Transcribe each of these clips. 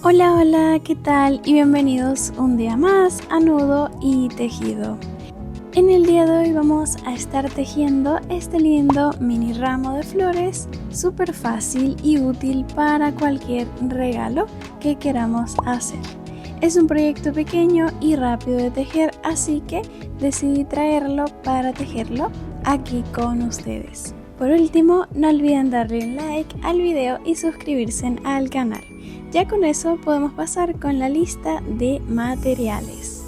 Hola, hola, ¿qué tal? Y bienvenidos un día más a Nudo y Tejido. En el día de hoy vamos a estar tejiendo este lindo mini ramo de flores, súper fácil y útil para cualquier regalo que queramos hacer. Es un proyecto pequeño y rápido de tejer, así que decidí traerlo para tejerlo aquí con ustedes. Por último, no olviden darle un like al video y suscribirse al canal. Ya con eso podemos pasar con la lista de materiales.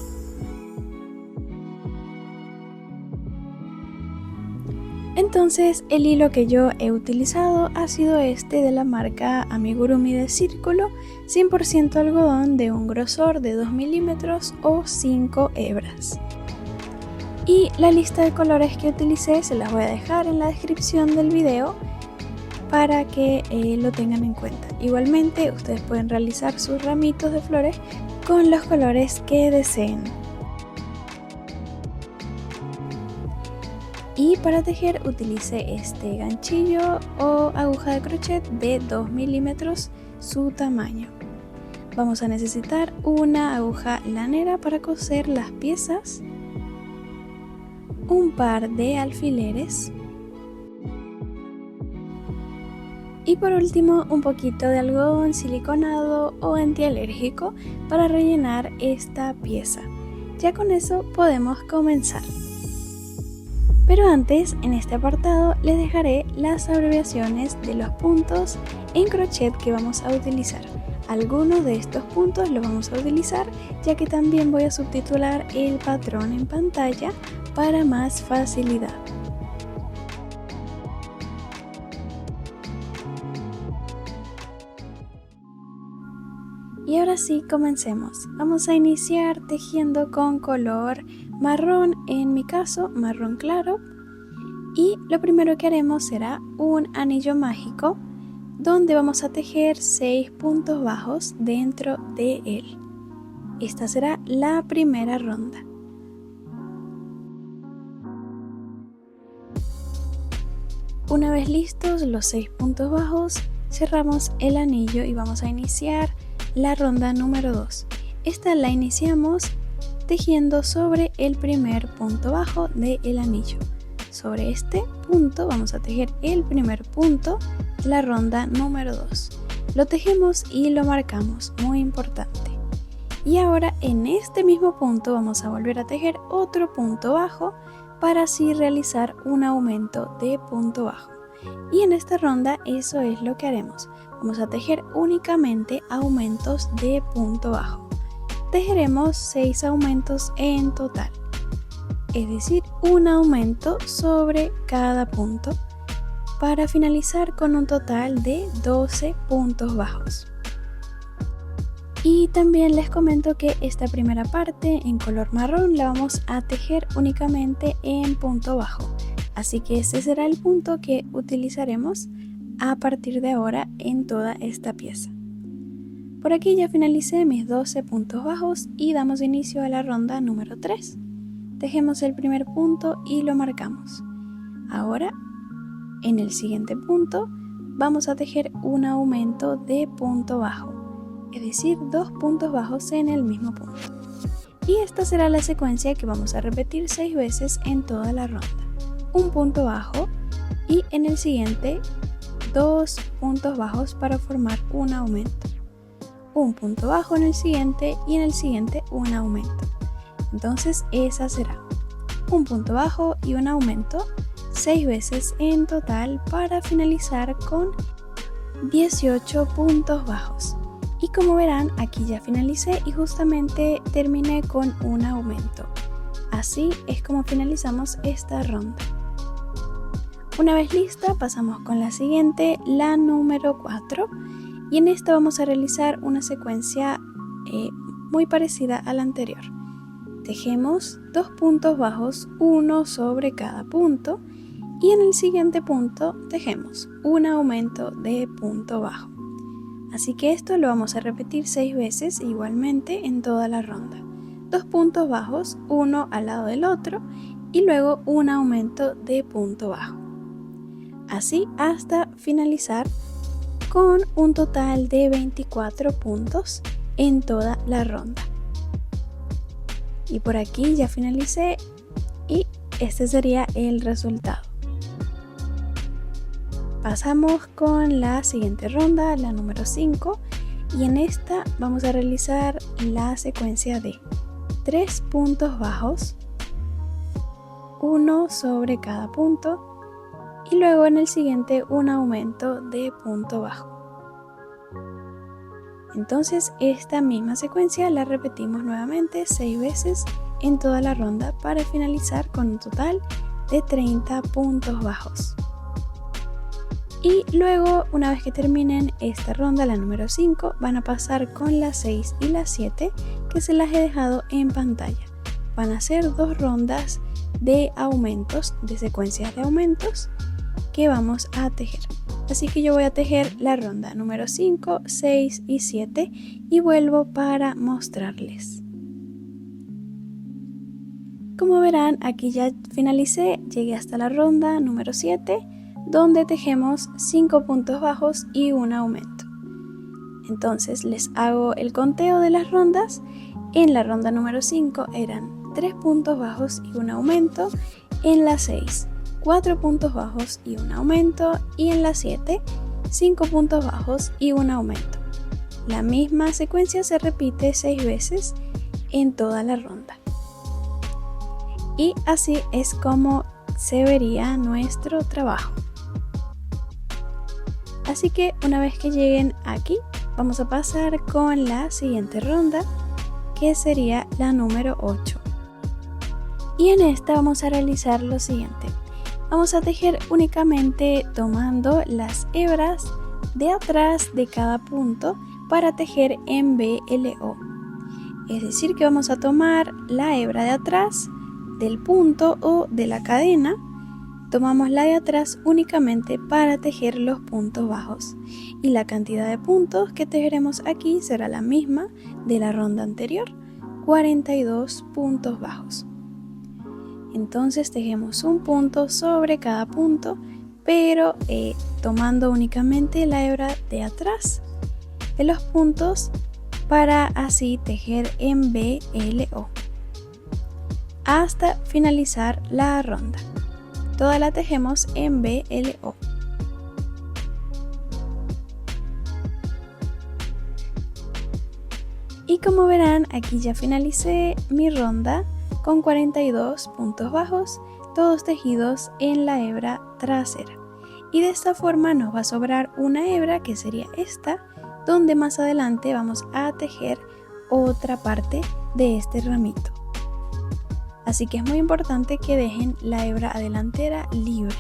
Entonces el hilo que yo he utilizado ha sido este de la marca Amigurumi de círculo, 100% algodón de un grosor de 2 milímetros o 5 hebras. Y la lista de colores que utilicé se las voy a dejar en la descripción del video para que lo tengan en cuenta. Igualmente ustedes pueden realizar sus ramitos de flores con los colores que deseen. Y para tejer utilicé este ganchillo o aguja de crochet de 2 milímetros, su tamaño. Vamos a necesitar una aguja lanera para coser las piezas, un par de alfileres y por último un poquito de algodón siliconado o antialérgico para rellenar esta pieza. Ya con eso podemos comenzar. Pero antes, en este apartado les dejaré las abreviaciones de los puntos en crochet que vamos a utilizar. Algunos de estos puntos los vamos a utilizar ya que también voy a subtitular el patrón en pantalla para más facilidad. Y ahora sí, comencemos. Vamos a iniciar tejiendo con color marrón, en mi caso marrón claro. Y lo primero que haremos será un anillo mágico donde vamos a tejer 6 puntos bajos dentro de él. Esta será la primera ronda. Una vez listos los 6 puntos bajos, cerramos el anillo y vamos a iniciar la ronda número 2. Esta la iniciamos tejiendo sobre el primer punto bajo del anillo. Sobre este punto vamos a tejer el primer punto de la ronda número 2. Lo tejemos y lo marcamos, muy importante. Y ahora en este mismo punto vamos a volver a tejer otro punto bajo para así realizar un aumento de punto bajo. Y en esta ronda eso es lo que haremos. Vamos a tejer únicamente aumentos de punto bajo. Tejeremos 6 aumentos en total, es decir, un aumento sobre cada punto para finalizar con un total de 12 puntos bajos. Y también les comento que esta primera parte en color marrón la vamos a tejer únicamente en punto bajo, así que ese será el punto que utilizaremos a partir de ahora en toda esta pieza. Por aquí ya finalicé mis 12 puntos bajos y damos inicio a la ronda número 3. Tejemos el primer punto y lo marcamos. Ahora, en el siguiente punto, vamos a tejer un aumento de punto bajo, es decir, 2 puntos bajos en el mismo punto. Y esta será la secuencia que vamos a repetir 6 veces en toda la ronda. Un punto bajo y en el siguiente 2 puntos bajos para formar un aumento. Un punto bajo en el siguiente y en el siguiente un aumento. Entonces esa será un punto bajo y un aumento 6 veces en total para finalizar con 18 puntos bajos. Y como verán, aquí ya finalicé y justamente terminé con un aumento. Así es como finalizamos esta ronda. Una vez lista, pasamos con la siguiente, la número 4. Y en esta vamos a realizar una secuencia muy parecida a la anterior. Tejemos 2 puntos bajos, uno sobre cada punto, y en el siguiente punto tejemos un aumento de punto bajo. Así que esto lo vamos a repetir 6 veces igualmente en toda la ronda. 2 puntos bajos, uno al lado del otro, y luego un aumento de punto bajo. Así hasta finalizar con un total de 24 puntos en toda la ronda. Y por aquí ya finalicé y este sería el resultado. Pasamos con la siguiente ronda, la número 5, y en esta vamos a realizar la secuencia de 3 puntos bajos, 1 sobre cada punto, y luego en el siguiente un aumento de punto bajo. Entonces esta misma secuencia la repetimos nuevamente 6 veces en toda la ronda para finalizar con un total de 30 puntos bajos. Y luego, una vez que terminen esta ronda, la número 5, van a pasar con la 6 y la 7 que se las he dejado en pantalla. Van a ser 2 rondas de aumentos, de secuencias de aumentos que vamos a tejer. Así que yo voy a tejer la ronda número 5, 6 y 7 y vuelvo para mostrarles. Como verán, aquí ya finalicé, llegué hasta la ronda número 7, donde tejemos 5 puntos bajos y un aumento. Entonces les hago el conteo de las rondas. En la ronda número 5 eran 3 puntos bajos y un aumento, en la 6 4 puntos bajos y un aumento, y en la 7 5 puntos bajos y un aumento. La misma secuencia se repite 6 veces en toda la ronda. Y así es como se vería nuestro trabajo. Así que una vez que lleguen aquí, vamos a pasar con la siguiente ronda, que sería la número 8. Y en esta vamos a realizar lo siguiente. Vamos a tejer únicamente tomando las hebras de atrás de cada punto para tejer en BLO. Es decir, que vamos a tomar la hebra de atrás del punto o de la cadena. Tomamos la de atrás únicamente para tejer los puntos bajos, y la cantidad de puntos que tejeremos aquí será la misma de la ronda anterior, 42 puntos bajos. Entonces tejemos un punto sobre cada punto, pero tomando únicamente la hebra de atrás de los puntos para así tejer en BLO hasta finalizar la ronda. Toda la tejemos en BLO. Y como verán, aquí ya finalicé mi ronda con 42 puntos bajos, todos tejidos en la hebra trasera. Y de esta forma nos va a sobrar una hebra, que sería esta, donde más adelante vamos a tejer otra parte de este ramito. Así que es muy importante que dejen la hebra delantera libre.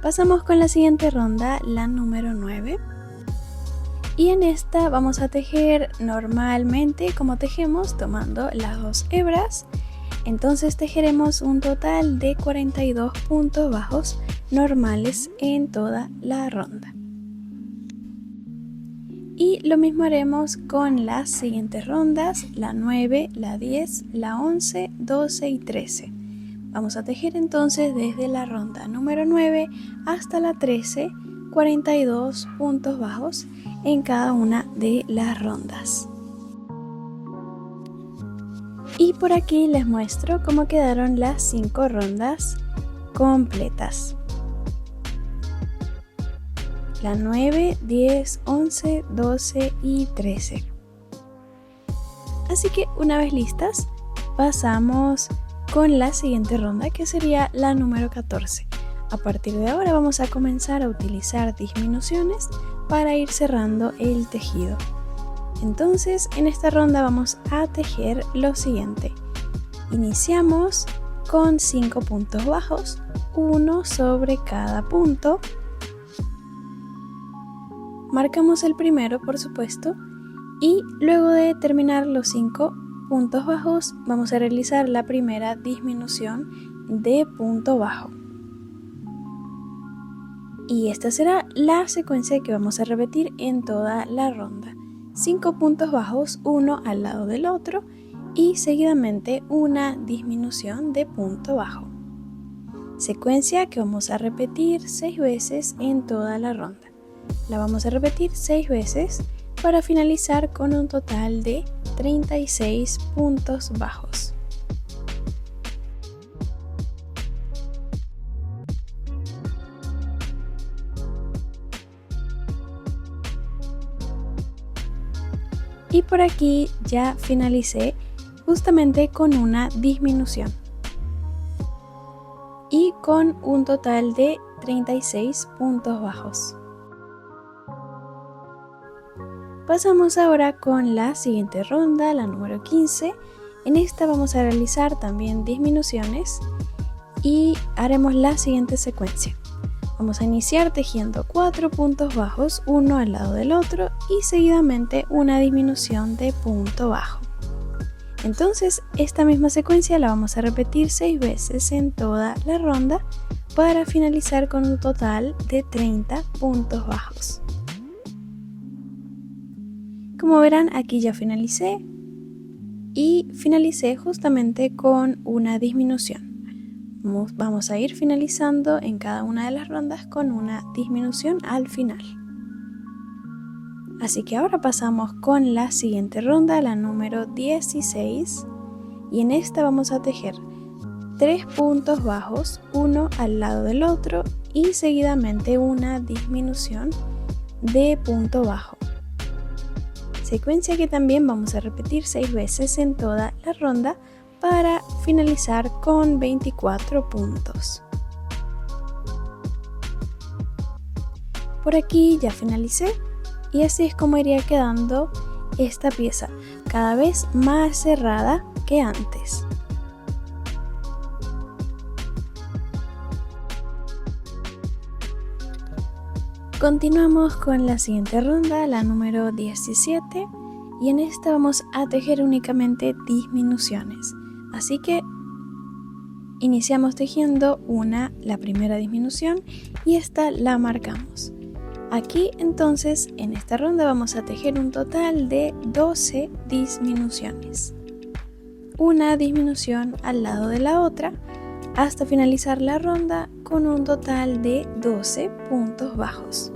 Pasamos con la siguiente ronda, la número 9. Y en esta vamos a tejer normalmente como tejemos, tomando las 2 hebras. Entonces tejeremos un total de 42 puntos bajos normales en toda la ronda. Y lo mismo haremos con las siguientes rondas, la 9, la 10, la 11, 12 y 13. Vamos a tejer entonces desde la ronda número 9 hasta la 13, 42 puntos bajos en cada una de las rondas. Y por aquí les muestro cómo quedaron las 5 rondas completas. La 9, 10, 11, 12 y 13. Así que una vez listas, pasamos con la siguiente ronda, que sería la número 14. A partir de ahora vamos a comenzar a utilizar disminuciones para ir cerrando el tejido. Entonces en esta ronda vamos a tejer lo siguiente. Iniciamos con 5 puntos bajos, 1 sobre cada punto. Marcamos el primero, por supuesto, y luego de terminar los 5 puntos bajos vamos a realizar la primera disminución de punto bajo. Y esta será la secuencia que vamos a repetir en toda la ronda. 5 puntos bajos, uno al lado del otro, y seguidamente una disminución de punto bajo. Secuencia que vamos a repetir 6 veces en toda la ronda. La vamos a repetir 6 veces para finalizar con un total de 36 puntos bajos. Y por aquí ya finalicé justamente con una disminución y con un total de 36 puntos bajos. Pasamos ahora con la siguiente ronda, la número 15. En esta vamos a realizar también disminuciones y haremos la siguiente secuencia. Vamos a iniciar tejiendo 4 puntos bajos, uno al lado del otro, y seguidamente una disminución de punto bajo. Entonces esta misma secuencia la vamos a repetir 6 veces en toda la ronda para finalizar con un total de 30 puntos bajos. Como verán, aquí ya finalicé y finalicé justamente con una disminución. Vamos a ir finalizando en cada una de las rondas con una disminución al final. Así que ahora pasamos con la siguiente ronda, la número 16, y en esta vamos a tejer 3 puntos bajos, uno al lado del otro, y seguidamente una disminución de punto bajo. Secuencia que también vamos a repetir 6 veces en toda la ronda para finalizar con 24 puntos. Por aquí ya finalicé y así es como iría quedando esta pieza, cada vez más cerrada que antes. Continuamos con la siguiente ronda, la número 17, y en esta vamos a tejer únicamente disminuciones. Así que iniciamos tejiendo la primera disminución y esta la marcamos. Aquí entonces en esta ronda vamos a tejer un total de 12 disminuciones. Una disminución al lado de la otra hasta finalizar la ronda con un total de 12 puntos bajos.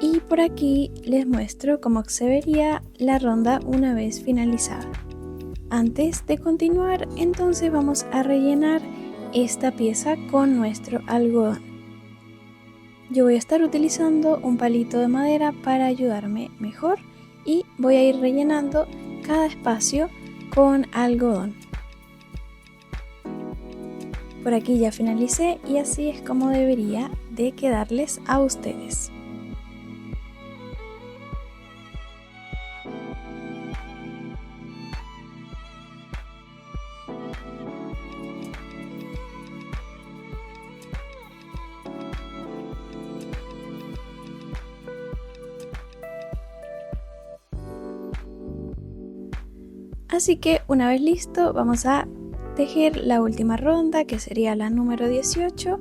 Y por aquí les muestro cómo se vería la ronda una vez finalizada. Antes de continuar, entonces vamos a rellenar esta pieza con nuestro algodón. Yo voy a estar utilizando un palito de madera para ayudarme mejor y voy a ir rellenando cada espacio con algodón. Por aquí ya finalicé y así es como debería de quedarles a ustedes. Así que una vez listo, vamos a tejer la última ronda, que sería la número 18,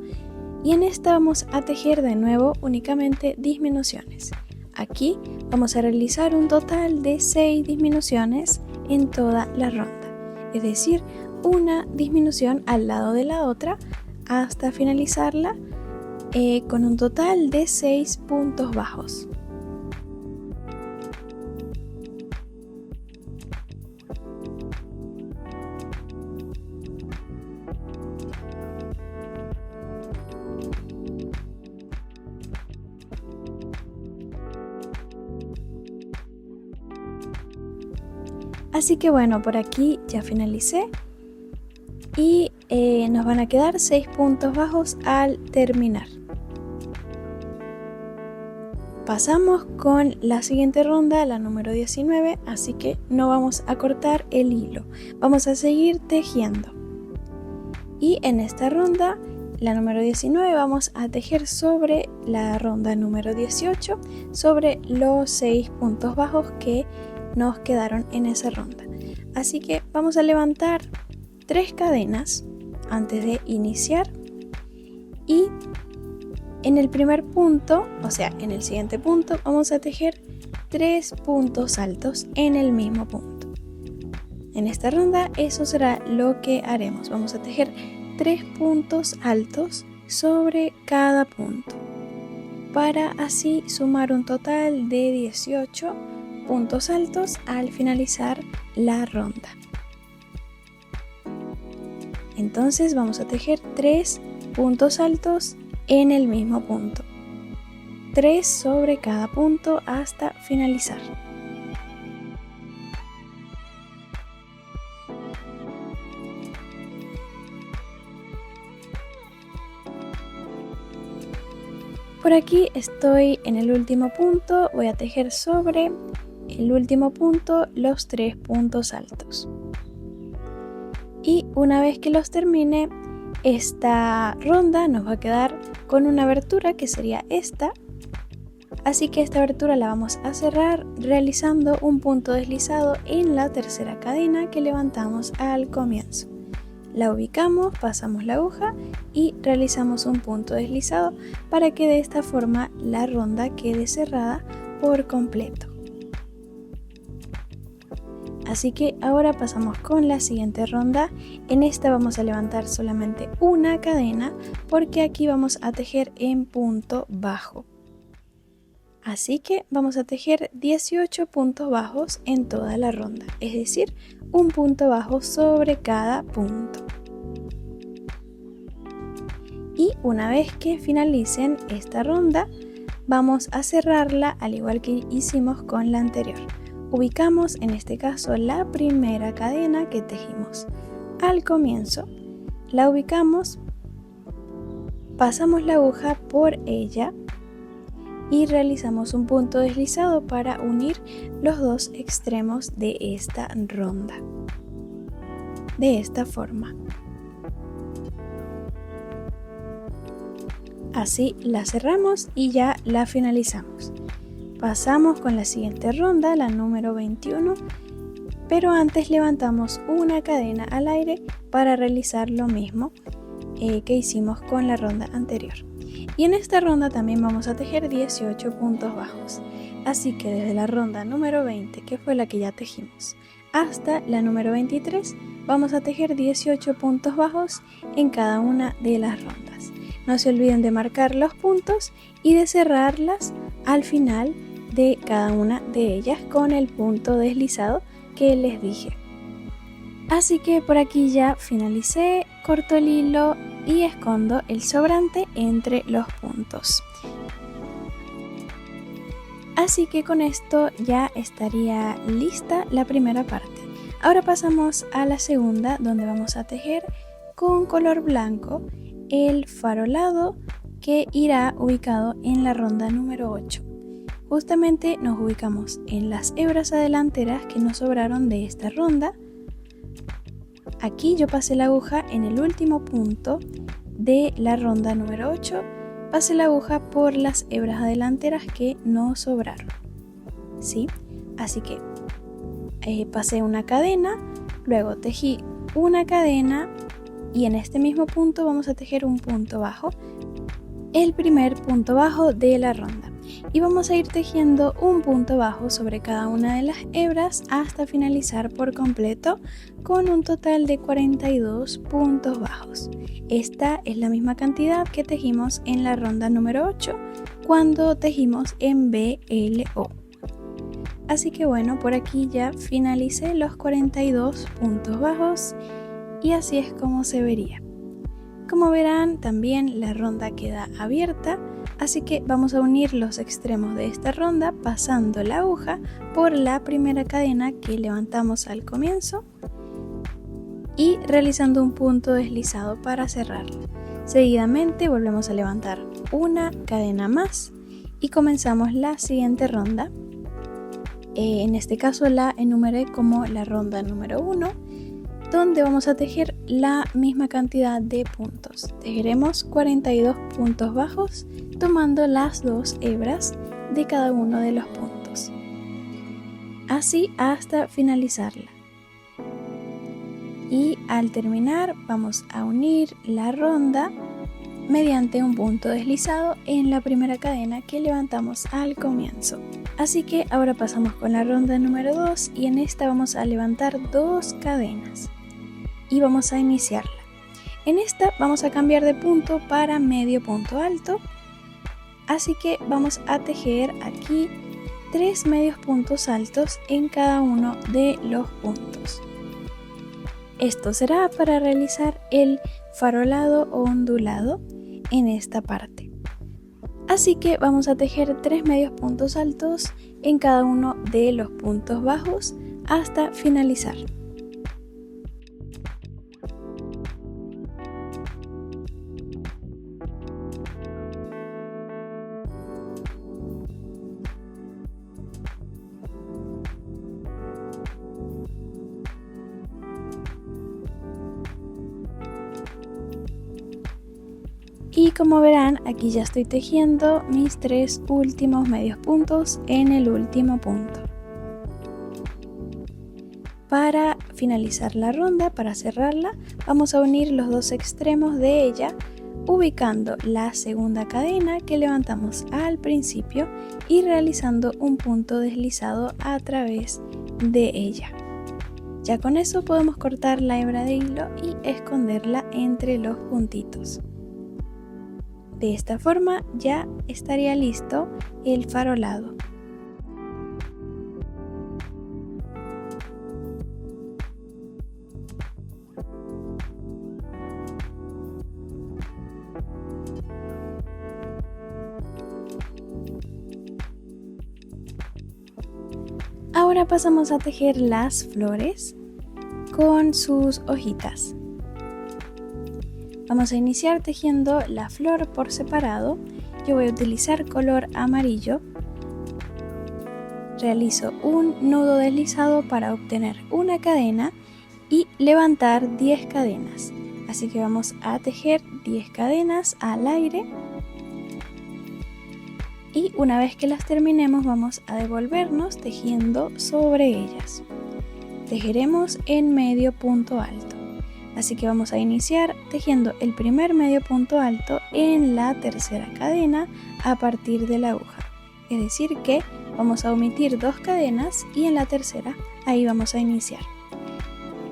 y en esta vamos a tejer de nuevo únicamente disminuciones. Aquí vamos a realizar un total de 6 disminuciones en toda la ronda, es decir, una disminución al lado de la otra hasta finalizarla con un total de 6 puntos bajos. Así que bueno, por aquí ya finalicé y nos van a quedar 6 puntos bajos al terminar. Pasamos con la siguiente ronda, la número 19, así que no vamos a cortar el hilo, vamos a seguir tejiendo. Y en esta ronda la número 19 vamos a tejer sobre la ronda número 18, sobre los 6 puntos bajos que nos quedaron en esa ronda. Así que vamos a levantar 3 cadenas antes de iniciar y en el primer punto, o sea en el siguiente punto, vamos a tejer 3 puntos altos en el mismo punto. En esta ronda eso será lo que haremos. Vamos a tejer 3 puntos altos sobre cada punto para así sumar un total de 18 puntos altos al finalizar la ronda. Entonces vamos a tejer 3 puntos altos en el mismo punto, 3 sobre cada punto hasta finalizar. Por aquí estoy en el último punto, voy a tejer sobre el último punto los 3 puntos altos. Y una vez que los termine, esta ronda nos va a quedar con una abertura que sería esta. Así que esta abertura la vamos a cerrar realizando un punto deslizado en la tercera cadena que levantamos al comienzo. La ubicamos, pasamos la aguja y realizamos un punto deslizado para que de esta forma la ronda quede cerrada por completo. Así que ahora pasamos con la siguiente ronda. En esta vamos a levantar solamente una cadena porque aquí vamos a tejer en punto bajo. Así que vamos a tejer 18 puntos bajos en toda la ronda, es decir, un punto bajo sobre cada punto. Y una vez que finalicen esta ronda, vamos a cerrarla al igual que hicimos con la anterior. Ubicamos en este caso la primera cadena que tejimos al comienzo, la ubicamos, pasamos la aguja por ella y realizamos un punto deslizado para unir los dos extremos de esta ronda. De esta forma. Así la cerramos y ya la finalizamos. Pasamos con la siguiente ronda, la número 21, pero antes levantamos una cadena al aire para realizar lo mismo que hicimos con la ronda anterior. Y en esta ronda también vamos a tejer 18 puntos bajos. Así que desde la ronda número 20, que fue la que ya tejimos, hasta la número 23, vamos a tejer 18 puntos bajos en cada una de las rondas. No se olviden de marcar los puntos y de cerrarlas al final de cada una de ellas con el punto deslizado que les dije. Así que por aquí ya finalicé, corto el hilo y escondo el sobrante entre los puntos. Así que con esto ya estaría lista la primera parte. Ahora pasamos a la segunda, donde vamos a tejer con color blanco el farolado que irá ubicado en la ronda número 8. Justamente nos ubicamos en las hebras adelanteras que nos sobraron de esta ronda. Aquí yo pasé la aguja en el último punto de la ronda número 8, pasé la aguja por las hebras adelanteras que nos sobraron, ¿sí? Así que pasé una cadena, luego tejí una cadena y en este mismo punto vamos a tejer un punto bajo, el primer punto bajo de la ronda. Y vamos a ir tejiendo un punto bajo sobre cada una de las hebras hasta finalizar por completo con un total de 42 puntos bajos. Esta es la misma cantidad que tejimos en la ronda número 8 cuando tejimos en BLO. Así que bueno, por aquí ya finalicé los 42 puntos bajos y así es como se vería. Como verán, también la ronda queda abierta, así que vamos a unir los extremos de esta ronda pasando la aguja por la primera cadena que levantamos al comienzo y realizando un punto deslizado para cerrarla. Seguidamente volvemos a levantar una cadena más y comenzamos la siguiente ronda. En este caso la enumeré como la ronda número 1, donde vamos a tejer la misma cantidad de puntos. Tejeremos 42 puntos bajos tomando las 2 hebras de cada uno de los puntos, así hasta finalizarla. Y al terminar vamos a unir la ronda mediante un punto deslizado en la primera cadena que levantamos al comienzo. Así que ahora pasamos con la ronda número 2 y en esta vamos a levantar 2 cadenas y vamos a iniciarla. En esta vamos a cambiar de punto para medio punto alto, así que vamos a tejer aquí 3 medios puntos altos en cada uno de los puntos. Esto será para realizar el farolado o ondulado en esta parte. Así que vamos a tejer 3 medios puntos altos en cada uno de los puntos bajos hasta finalizar. Y como verán, aquí ya estoy tejiendo mis 3 últimos medios puntos en el último punto. Para finalizar la ronda, para cerrarla, vamos a unir los 2 extremos de ella, ubicando la segunda cadena que levantamos al principio y realizando un punto deslizado a través de ella. Ya con eso podemos cortar la hebra de hilo y esconderla entre los puntitos. De esta forma ya estaría listo el farolado. Ahora pasamos a tejer las flores con sus hojitas. Vamos a iniciar tejiendo la flor por separado. Yo voy a utilizar color amarillo. Realizo un nudo deslizado para obtener una cadena y levantar 10 cadenas. Así que vamos a tejer 10 cadenas al aire. Y una vez que las terminemos vamos a devolvernos tejiendo sobre ellas. Tejeremos en medio punto alto. Así que vamos a iniciar tejiendo el primer medio punto alto en la tercera cadena a partir de la aguja. Es decir que vamos a omitir 2 cadenas y en la tercera ahí vamos a iniciar.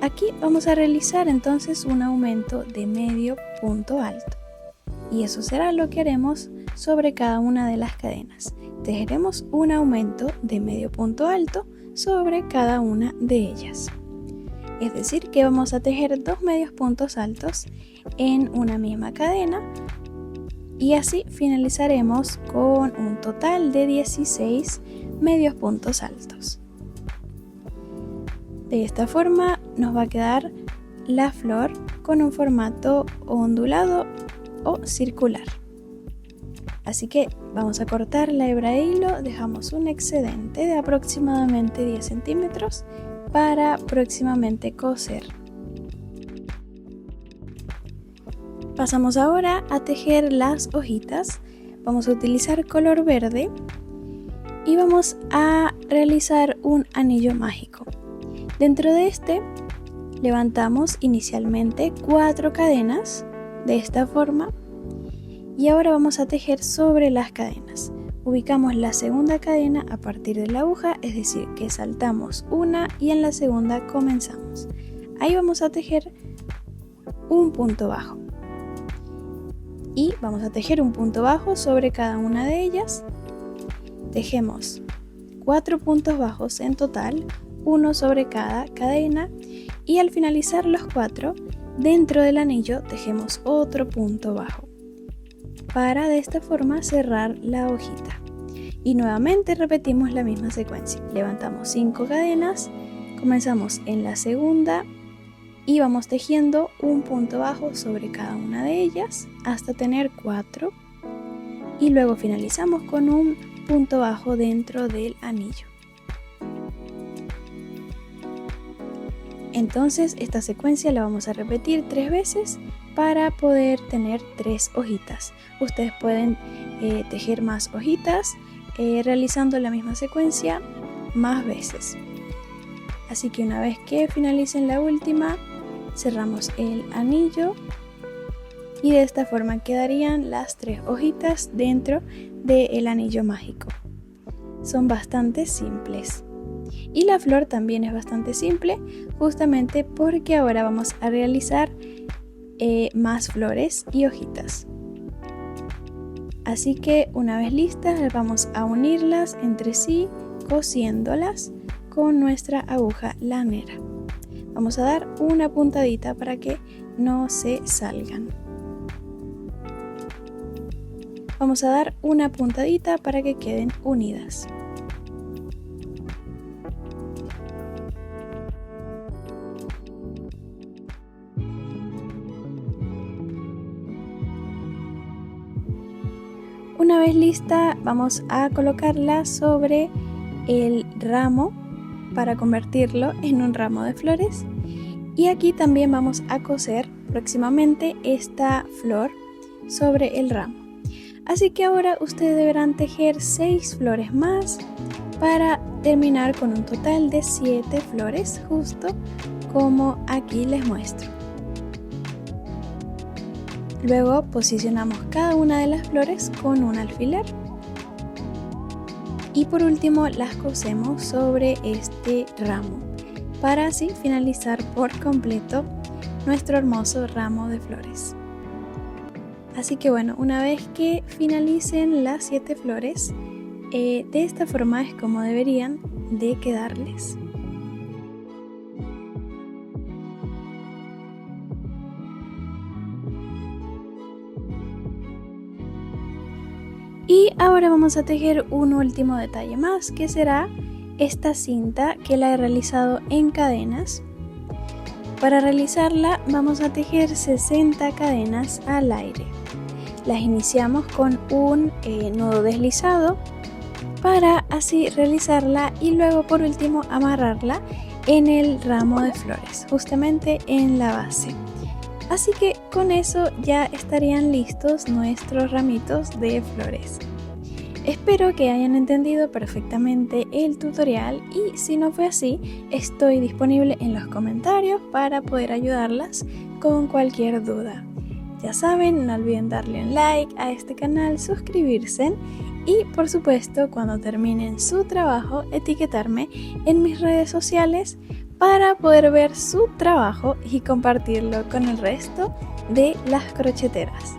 Aquí vamos a realizar entonces un aumento de medio punto alto. Y eso será lo que haremos sobre cada una de las cadenas. Tejeremos un aumento de medio punto alto sobre cada una de ellas. Es decir que vamos a tejer 2 medios puntos altos en una misma cadena y así finalizaremos con un total de 16 medios puntos altos. De esta forma nos va a quedar la flor con un formato ondulado o circular. Así que vamos a cortar la hebra de hilo, dejamos un excedente de aproximadamente 10 centímetros para próximamente coser. Pasamos ahora a tejer las hojitas. Vamos a utilizar color verde y vamos a realizar un anillo mágico. Dentro de este levantamos inicialmente 4 cadenas de esta forma y ahora vamos a tejer sobre las cadenas. Ubicamos la segunda cadena a partir de la aguja, es decir que saltamos una y en la segunda comenzamos. Ahí vamos a tejer un punto bajo y vamos a tejer un punto bajo sobre cada una de ellas. Tejemos 4 puntos bajos en total, uno sobre cada cadena y al finalizar los 4 dentro del anillo tejemos otro punto bajo para de esta forma cerrar la hojita. Y nuevamente repetimos la misma secuencia. Levantamos 5 cadenas, comenzamos en la segunda y vamos tejiendo un punto bajo sobre cada una de ellas hasta tener 4 y luego finalizamos con un punto bajo dentro del anillo. Entonces esta secuencia la vamos a repetir 3 veces para poder tener 3 hojitas. Ustedes pueden tejer más hojitas realizando la misma secuencia más veces. Así que una vez que finalicen la última, cerramos el anillo y de esta forma quedarían las 3 hojitas dentro del anillo mágico. Son bastante simples. Y la flor también es bastante simple, justamente porque ahora vamos a realizar más flores y hojitas. Así que una vez listas vamos a unirlas entre sí cosiéndolas con nuestra aguja lanera. Vamos a dar una puntadita para que no se salgan. Vamos a dar una puntadita para que queden unidas. Una vez lista, vamos a colocarla sobre el ramo para convertirlo en un ramo de flores. Y aquí también vamos a coser próximamente esta flor sobre el ramo. Así que ahora ustedes deberán tejer 6 flores más para terminar con un total de 7 flores, justo como aquí les muestro. Luego posicionamos cada una de las flores con un alfiler. Y por último las cosemos sobre este ramo, para así finalizar por completo nuestro hermoso ramo de flores. Así que bueno, una vez que finalicen las 7 flores, de esta forma es como deberían de quedarles. Y ahora vamos a tejer un último detalle más, que será esta cinta que la he realizado en cadenas. Para realizarla vamos a tejer 60 cadenas al aire. Las iniciamos con un nudo deslizado para así realizarla y luego por último amarrarla en el ramo de flores, justamente en la base. Así que con eso ya estarían listos nuestros ramitos de flores. Espero que hayan entendido perfectamente el tutorial y si no fue así, estoy disponible en los comentarios para poder ayudarlas con cualquier duda. Ya saben, no olviden darle un like a este canal, suscribirse y por supuesto cuando terminen su trabajo etiquetarme en mis redes sociales para poder ver su trabajo y compartirlo con el resto de las crocheteras.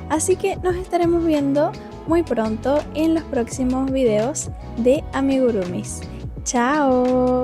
Así que nos estaremos viendo muy pronto en los próximos videos de amigurumis. ¡Chao!